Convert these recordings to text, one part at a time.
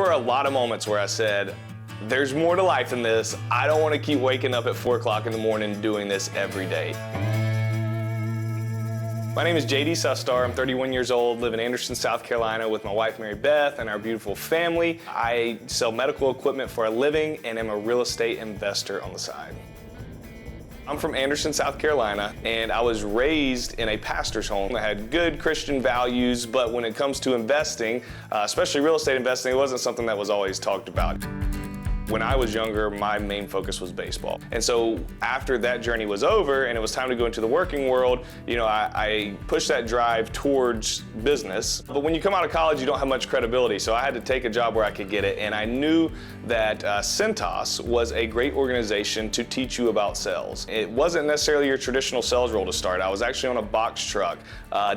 were a lot of moments where I said, there's more to life than this. I don't want to keep waking up at 4 o'clock in the morning doing this every day. My name is JD Sustar. I'm 31 years old, live in Anderson, South Carolina with my wife, Mary Beth, and our beautiful family. I sell medical equipment for a living and am a real estate investor on the side. I'm from Anderson, South Carolina, and I was raised in a pastor's home. I had good Christian values, but when it comes to investing, especially real estate investing, it wasn't something that was always talked about. When I was younger, my main focus was baseball. And so after that journey was over and it was time to go into the working world, I pushed that drive towards business. But when you come out of college, you don't have much credibility. So I had to take a job where I could get it. And I knew that Cintas was a great organization to teach you about sales. It wasn't necessarily your traditional sales role to start. I was actually on a box truck,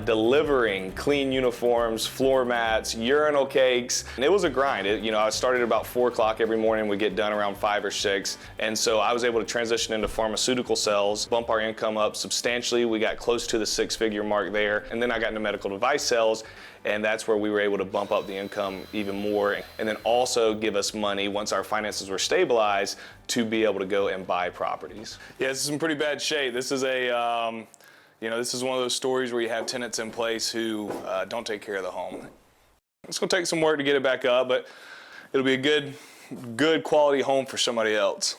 delivering clean uniforms, floor mats, urinal cakes. And it was a grind. I started about 4 o'clock every morning. We get done around 5 or 6. And so I was able to transition into pharmaceutical sales, bump our income up substantially. We got close to the 6-figure mark there. And then I got into medical device sales, and that's where we were able to bump up the income even more. And then also give us money once our finances were stabilized to be able to go and buy properties. Yeah, this is in pretty bad shape. This is this is one of those stories where you have tenants in place who don't take care of the home. It's gonna take some work to get it back up, but it'll be a good quality home for somebody else.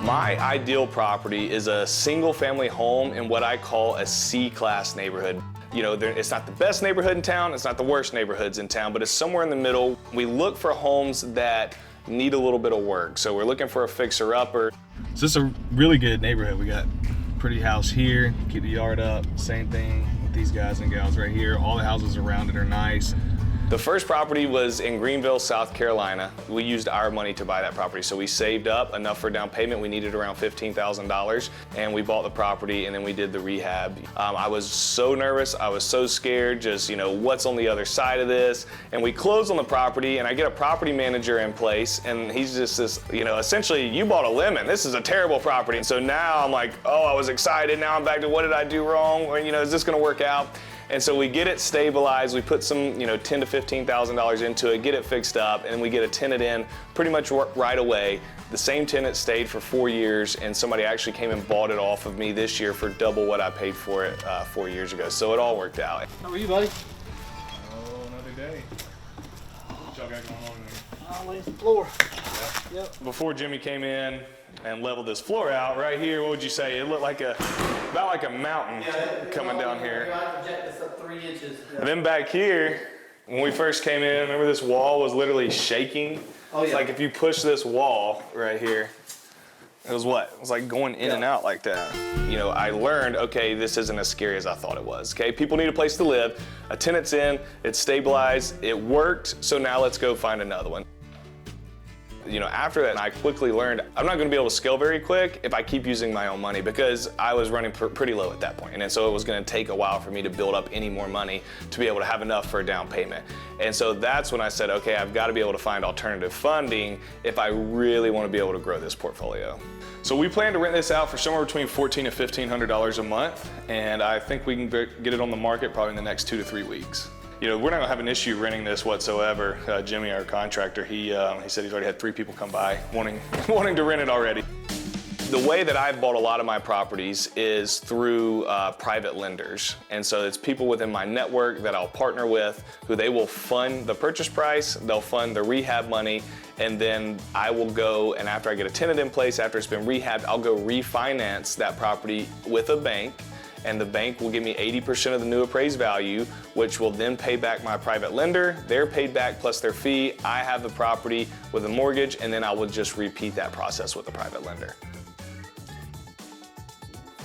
My ideal property is a single family home in what I call a C-class neighborhood. It's not the best neighborhood in town, it's not the worst neighborhoods in town, but it's somewhere in the middle. We look for homes that need a little bit of work. So we're looking for a fixer-upper. So this is a really good neighborhood. We got a pretty house here, keep the yard up, same thing with these guys and gals right here. All the houses around it are nice. The first property was in Greenville, South Carolina. We used our money to buy that property. So we saved up enough for down payment. We needed around $15,000, and we bought the property and then we did the rehab. I was so nervous. I was so scared, just, what's on the other side of this? And we closed on the property, and I get a property manager in place, and he's just this, essentially, you bought a lemon. This is a terrible property. And so now I'm like, oh, I was excited. Now I'm back to what did I do wrong? Or, is this gonna work out? And so we get it stabilized, we put some, $10,000 to $15,000 into it, get it fixed up, and we get a tenant in pretty much right away. The same tenant stayed for 4 years, and somebody actually came and bought it off of me this year for double what I paid for it 4 years ago. So it all worked out. How are you, buddy? Oh, another day. What y'all got going on there? I'll lay the floor. Yeah. Yep. Before Jimmy came in and leveled this floor out, right here, what would you say? It looked like about like a mountain coming down here. I project this up 3 inches. And then back here, when we first came in, remember this wall was literally shaking? Oh, It's like if you push this wall right here, it was what? It was like going in and out like that. I learned, okay, this isn't as scary as I thought it was, okay? People need a place to live, a tenant's in, it's stabilized, it worked, so now let's go find another one. After that, I quickly learned I'm not going to be able to scale very quick if I keep using my own money, because I was running pretty low at that point. And so it was going to take a while for me to build up any more money to be able to have enough for a down payment. And so that's when I said, okay, I've got to be able to find alternative funding if I really want to be able to grow this portfolio. So we plan to rent this out for somewhere between $1,400 and $1,500 a month. And I think we can get it on the market probably in the next 2 to 3 weeks. We're not gonna have an issue renting this whatsoever. Jimmy, our contractor, he said he's already had 3 people come by wanting to rent it already. The way that I've bought a lot of my properties is through private lenders. And so it's people within my network that I'll partner with who they will fund the purchase price, they'll fund the rehab money, and then I will go, and after I get a tenant in place, after it's been rehabbed, I'll go refinance that property with a bank. And the bank will give me 80% of the new appraised value, which will then pay back my private lender. They're paid back plus their fee. I have the property with a mortgage, and then I will just repeat that process with the private lender.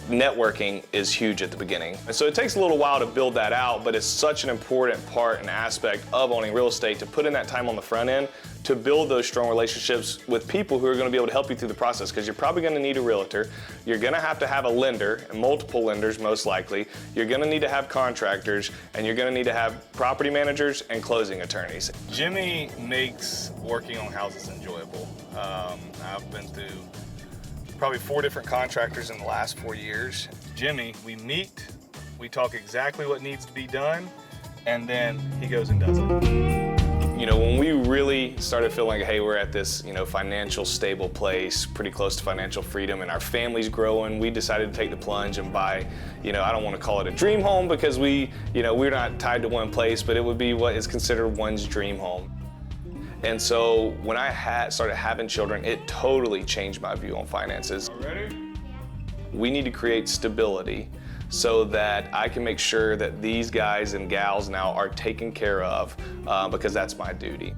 Networking is huge at the beginning. And so it takes a little while to build that out, but it's such an important part and aspect of owning real estate to put in that time on the front end to build those strong relationships with people who are going to be able to help you through the process, because you're probably going to need a realtor. You're going to have a lender, and multiple lenders most likely. You're going to need to have contractors, and you're going to need to have property managers and closing attorneys. Jimmy makes working on houses enjoyable. I've been through probably 4 different contractors in the last 4 years. Jimmy, we meet, we talk exactly what needs to be done, and then he goes and does it. You know, when we really started feeling like, hey, we're at this, financial stable place, pretty close to financial freedom, and our family's growing, we decided to take the plunge and buy, I don't want to call it a dream home because we're not tied to one place, but it would be what is considered one's dream home. And so when I started having children, it totally changed my view on finances. Ready? We need to create stability so that I can make sure that these guys and gals now are taken care of because that's my duty.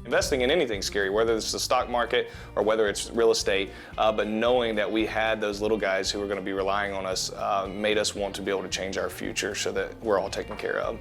Investing in anything's scary, whether it's the stock market or whether it's real estate, but knowing that we had those little guys who were going to be relying on us made us want to be able to change our future so that we're all taken care of.